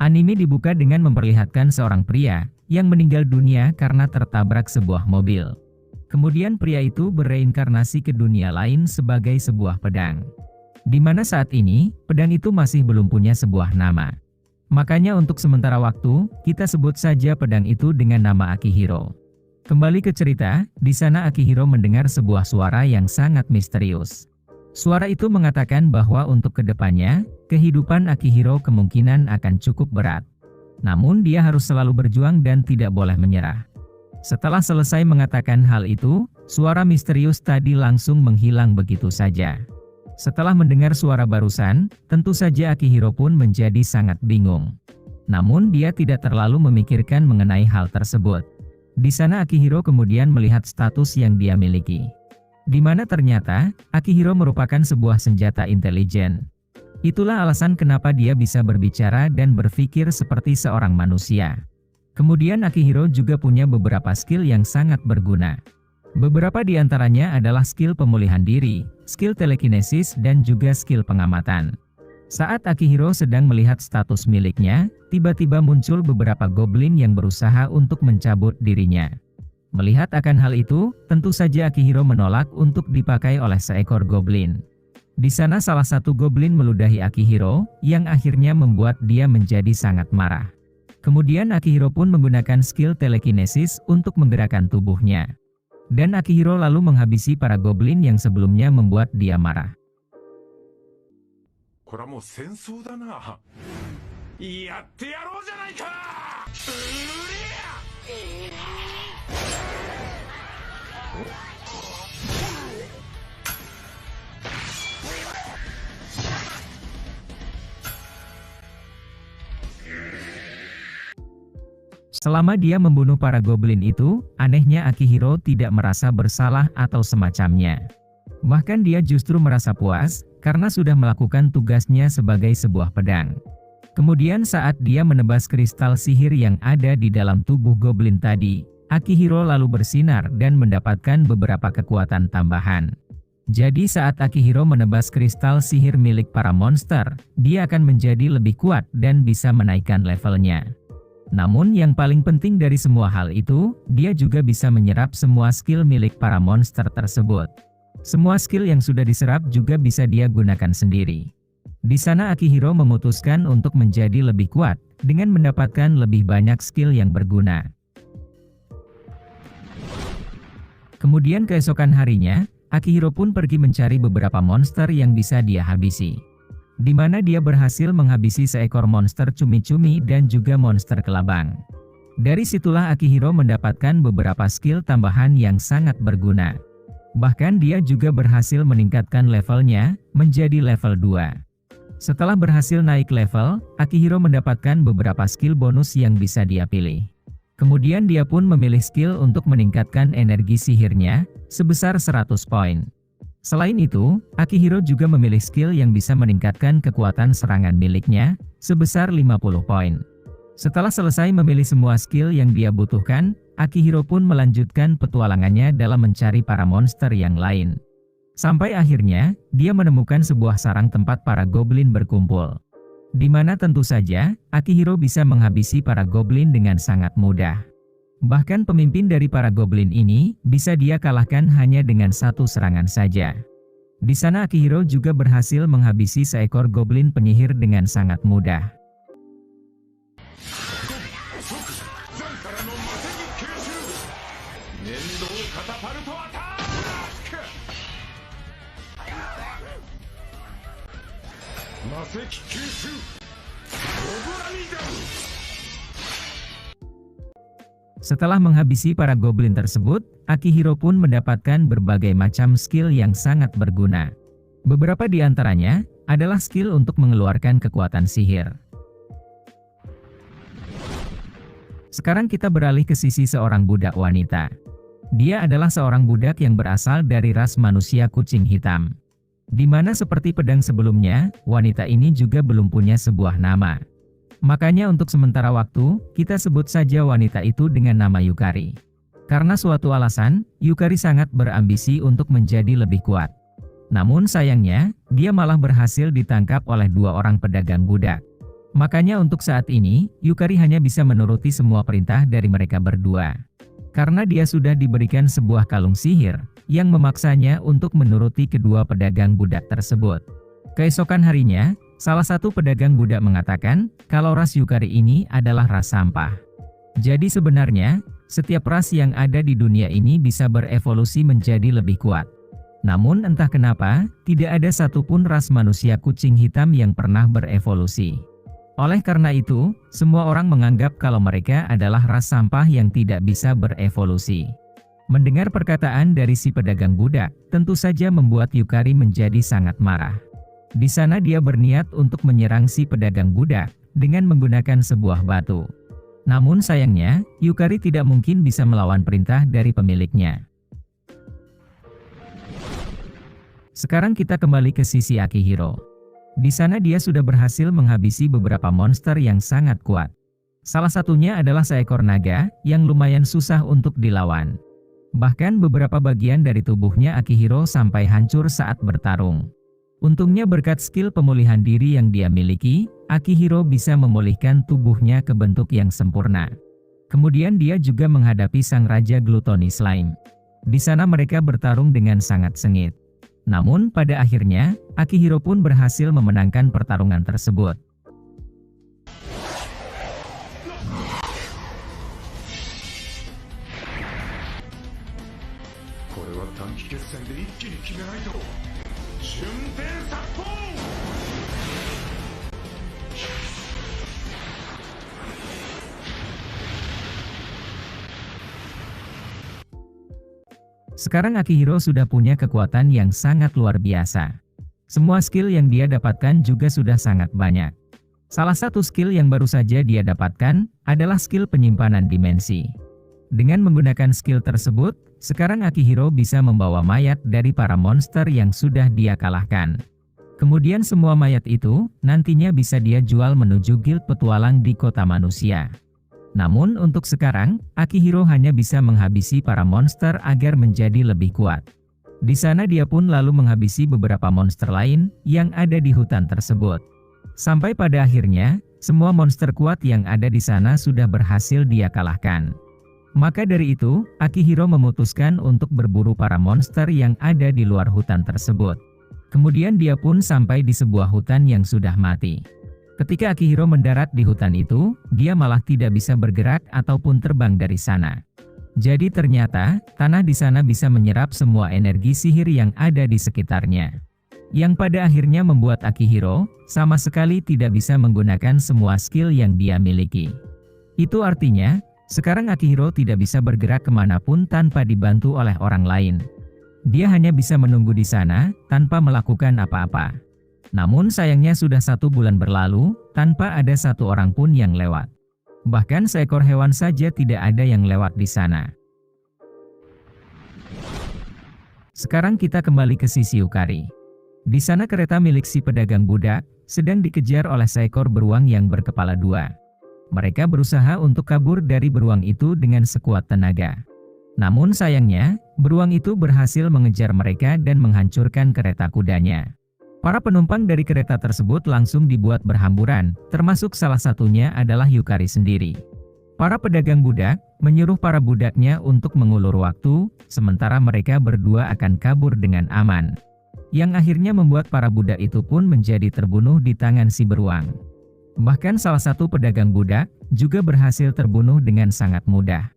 Anime dibuka dengan memperlihatkan seorang pria yang meninggal dunia karena tertabrak sebuah mobil. Kemudian pria itu bereinkarnasi ke dunia lain sebagai sebuah pedang. Di mana saat ini, pedang itu masih belum punya sebuah nama. Makanya untuk sementara waktu, kita sebut saja pedang itu dengan nama Akihiro. Kembali ke cerita, di sana Akihiro mendengar sebuah suara yang sangat misterius. Suara itu mengatakan bahwa untuk kedepannya, kehidupan Akihiro kemungkinan akan cukup berat. Namun dia harus selalu berjuang dan tidak boleh menyerah. Setelah selesai mengatakan hal itu, suara misterius tadi langsung menghilang begitu saja. Setelah mendengar suara barusan, tentu saja Akihiro pun menjadi sangat bingung. Namun dia tidak terlalu memikirkan mengenai hal tersebut. Di sana Akihiro kemudian melihat status yang dia miliki. Di mana ternyata, Akihiro merupakan sebuah senjata intelijen. Itulah alasan kenapa dia bisa berbicara dan berpikir seperti seorang manusia. Kemudian Akihiro juga punya beberapa skill yang sangat berguna. Beberapa di antaranya adalah skill pemulihan diri, skill telekinesis, dan juga skill pengamatan. Saat Akihiro sedang melihat status miliknya, tiba-tiba muncul beberapa goblin yang berusaha untuk mencabut dirinya. Melihat akan hal itu, tentu saja Akihiro menolak untuk dipakai oleh seekor goblin. Di sana salah satu goblin meludahi Akihiro, yang akhirnya membuat dia menjadi sangat marah. Kemudian Akihiro pun menggunakan skill telekinesis untuk menggerakkan tubuhnya. Dan Akihiro lalu menghabisi para goblin yang sebelumnya membuat dia marah. Selama dia membunuh para goblin itu, anehnya Akihiro tidak merasa bersalah atau semacamnya. Bahkan dia justru merasa puas, karena sudah melakukan tugasnya sebagai sebuah pedang. Kemudian saat dia menebas kristal sihir yang ada di dalam tubuh goblin tadi, Akihiro lalu bersinar dan mendapatkan beberapa kekuatan tambahan. Jadi saat Akihiro menebas kristal sihir milik para monster, dia akan menjadi lebih kuat dan bisa menaikkan levelnya. Namun yang paling penting dari semua hal itu, dia juga bisa menyerap semua skill milik para monster tersebut. Semua skill yang sudah diserap juga bisa dia gunakan sendiri. Di sana Akihiro memutuskan untuk menjadi lebih kuat, dengan mendapatkan lebih banyak skill yang berguna. Kemudian keesokan harinya, Akihiro pun pergi mencari beberapa monster yang bisa dia habisi. Di mana dia berhasil menghabisi seekor monster cumi-cumi dan juga monster kelabang. Dari situlah Akihiro mendapatkan beberapa skill tambahan yang sangat berguna. Bahkan dia juga berhasil meningkatkan levelnya menjadi level 2. Setelah berhasil naik level, Akihiro mendapatkan beberapa skill bonus yang bisa dia pilih. Kemudian dia pun memilih skill untuk meningkatkan energi sihirnya sebesar 100 poin. Selain itu, Akihiro juga memilih skill yang bisa meningkatkan kekuatan serangan miliknya sebesar 50 poin. Setelah selesai memilih semua skill yang dia butuhkan, Akihiro pun melanjutkan petualangannya dalam mencari para monster yang lain. Sampai akhirnya, dia menemukan sebuah sarang tempat para goblin berkumpul. Di mana tentu saja, Akihiro bisa menghabisi para goblin dengan sangat mudah. Bahkan pemimpin dari para goblin ini bisa dia kalahkan hanya dengan satu serangan saja. Di sana Akihiro juga berhasil menghabisi seekor goblin penyihir dengan sangat mudah. Setelah menghabisi para goblin tersebut, Akihiro pun mendapatkan berbagai macam skill yang sangat berguna. Beberapa di antaranya adalah skill untuk mengeluarkan kekuatan sihir. Sekarang kita beralih ke sisi seorang budak wanita. Dia adalah seorang budak yang berasal dari ras manusia kucing hitam. Di mana seperti pedang sebelumnya, wanita ini juga belum punya sebuah nama. Makanya untuk sementara waktu, kita sebut saja wanita itu dengan nama Yukari. Karena suatu alasan, Yukari sangat berambisi untuk menjadi lebih kuat. Namun sayangnya, dia malah berhasil ditangkap oleh dua orang pedagang budak. Makanya untuk saat ini, Yukari hanya bisa menuruti semua perintah dari mereka berdua. Karena dia sudah diberikan sebuah kalung sihir, yang memaksanya untuk menuruti kedua pedagang budak tersebut. Keesokan harinya, salah satu pedagang budak mengatakan, kalau ras Yukari ini adalah ras sampah. Jadi sebenarnya, setiap ras yang ada di dunia ini bisa berevolusi menjadi lebih kuat. Namun entah kenapa, tidak ada satupun ras manusia kucing hitam yang pernah berevolusi. Oleh karena itu, semua orang menganggap kalau mereka adalah ras sampah yang tidak bisa berevolusi. Mendengar perkataan dari si pedagang budak, tentu saja membuat Yukari menjadi sangat marah. Di sana dia berniat untuk menyerang si pedagang budak dengan menggunakan sebuah batu. Namun sayangnya, Yukari tidak mungkin bisa melawan perintah dari pemiliknya. Sekarang kita kembali ke sisi Akihiro. Di sana dia sudah berhasil menghabisi beberapa monster yang sangat kuat. Salah satunya adalah seekor naga yang lumayan susah untuk dilawan. Bahkan beberapa bagian dari tubuhnya Akihiro sampai hancur saat bertarung. Untungnya berkat skill pemulihan diri yang dia miliki, Akihiro bisa memulihkan tubuhnya ke bentuk yang sempurna. Kemudian dia juga menghadapi sang Raja Glutoni Slime. Di sana mereka bertarung dengan sangat sengit. Namun pada akhirnya, Akihiro pun berhasil memenangkan pertarungan tersebut. Sekarang Akihiro sudah punya kekuatan yang sangat luar biasa. Semua skill yang dia dapatkan juga sudah sangat banyak. Salah satu skill yang baru saja dia dapatkan adalah skill penyimpanan dimensi. Dengan menggunakan skill tersebut, sekarang Akihiro bisa membawa mayat dari para monster yang sudah dia kalahkan. Kemudian semua mayat itu nantinya bisa dia jual menuju guild petualang di kota manusia. Namun untuk sekarang, Akihiro hanya bisa menghabisi para monster agar menjadi lebih kuat. Di sana dia pun lalu menghabisi beberapa monster lain yang ada di hutan tersebut. Sampai pada akhirnya, semua monster kuat yang ada di sana sudah berhasil dia kalahkan. Maka dari itu, Akihiro memutuskan untuk berburu para monster yang ada di luar hutan tersebut. Kemudian dia pun sampai di sebuah hutan yang sudah mati. Ketika Akihiro mendarat di hutan itu, dia malah tidak bisa bergerak ataupun terbang dari sana. Jadi ternyata, tanah di sana bisa menyerap semua energi sihir yang ada di sekitarnya. Yang pada akhirnya membuat Akihiro sama sekali tidak bisa menggunakan semua skill yang dia miliki. Itu artinya, sekarang Akihiro tidak bisa bergerak kemanapun tanpa dibantu oleh orang lain. Dia hanya bisa menunggu di sana tanpa melakukan apa-apa. Namun sayangnya sudah 1 bulan berlalu, tanpa ada satu orang pun yang lewat. Bahkan seekor hewan saja tidak ada yang lewat di sana. Sekarang kita kembali ke sisi Yukari. Di sana kereta milik si pedagang budak sedang dikejar oleh seekor beruang yang berkepala 2. Mereka berusaha untuk kabur dari beruang itu dengan sekuat tenaga. Namun sayangnya, beruang itu berhasil mengejar mereka dan menghancurkan kereta kudanya. Para penumpang dari kereta tersebut langsung dibuat berhamburan, termasuk salah satunya adalah Yukari sendiri. Para pedagang budak menyuruh para budaknya untuk mengulur waktu, sementara mereka berdua akan kabur dengan aman. Yang akhirnya membuat para budak itu pun menjadi terbunuh di tangan si beruang. Bahkan salah satu pedagang budak juga berhasil terbunuh dengan sangat mudah.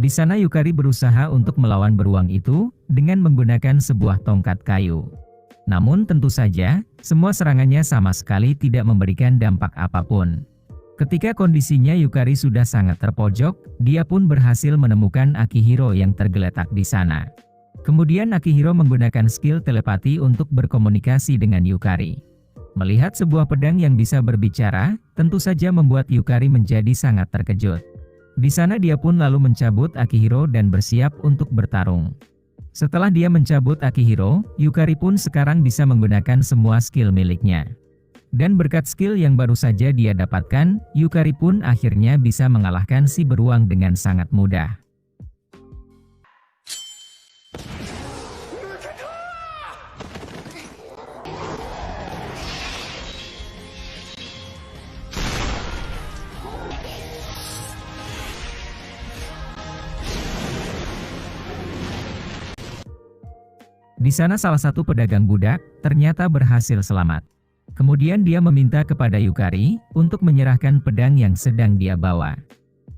Di sana Yukari berusaha untuk melawan beruang itu dengan menggunakan sebuah tongkat kayu. Namun tentu saja, semua serangannya sama sekali tidak memberikan dampak apapun. Ketika kondisinya Yukari sudah sangat terpojok, dia pun berhasil menemukan Akihiro yang tergeletak di sana. Kemudian Akihiro menggunakan skill telepati untuk berkomunikasi dengan Yukari. Melihat sebuah pedang yang bisa berbicara, tentu saja membuat Yukari menjadi sangat terkejut. Di sana dia pun lalu mencabut Akihiro dan bersiap untuk bertarung. Setelah dia mencabut Akihiro, Yukari pun sekarang bisa menggunakan semua skill miliknya. Dan berkat skill yang baru saja dia dapatkan, Yukari pun akhirnya bisa mengalahkan si beruang dengan sangat mudah. Di sana salah satu pedagang budak ternyata berhasil selamat. Kemudian dia meminta kepada Yukari untuk menyerahkan pedang yang sedang dia bawa.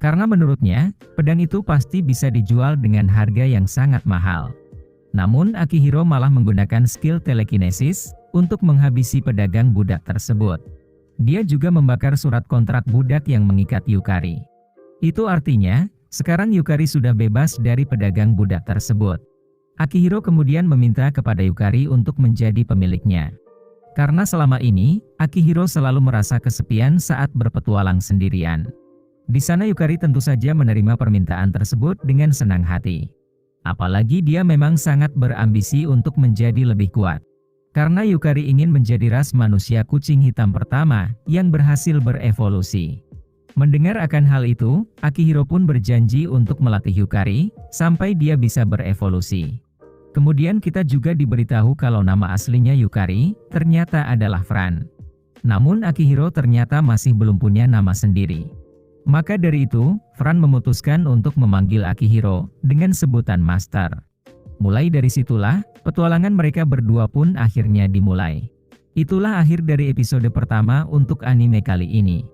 Karena menurutnya, pedang itu pasti bisa dijual dengan harga yang sangat mahal. Namun Akihiro malah menggunakan skill telekinesis untuk menghabisi pedagang budak tersebut. Dia juga membakar surat kontrak budak yang mengikat Yukari. Itu artinya, sekarang Yukari sudah bebas dari pedagang budak tersebut. Akihiro kemudian meminta kepada Yukari untuk menjadi pemiliknya. Karena selama ini, Akihiro selalu merasa kesepian saat berpetualang sendirian. Di sana Yukari tentu saja menerima permintaan tersebut dengan senang hati. Apalagi dia memang sangat berambisi untuk menjadi lebih kuat. Karena Yukari ingin menjadi ras manusia kucing hitam pertama yang berhasil berevolusi. Mendengar akan hal itu, Akihiro pun berjanji untuk melatih Yukari sampai dia bisa berevolusi. Kemudian kita juga diberitahu kalau nama aslinya Yukari ternyata adalah Fran. Namun Akihiro ternyata masih belum punya nama sendiri. Maka dari itu, Fran memutuskan untuk memanggil Akihiro dengan sebutan Master. Mulai dari situlah, petualangan mereka berdua pun akhirnya dimulai. Itulah akhir dari episode pertama untuk anime kali ini.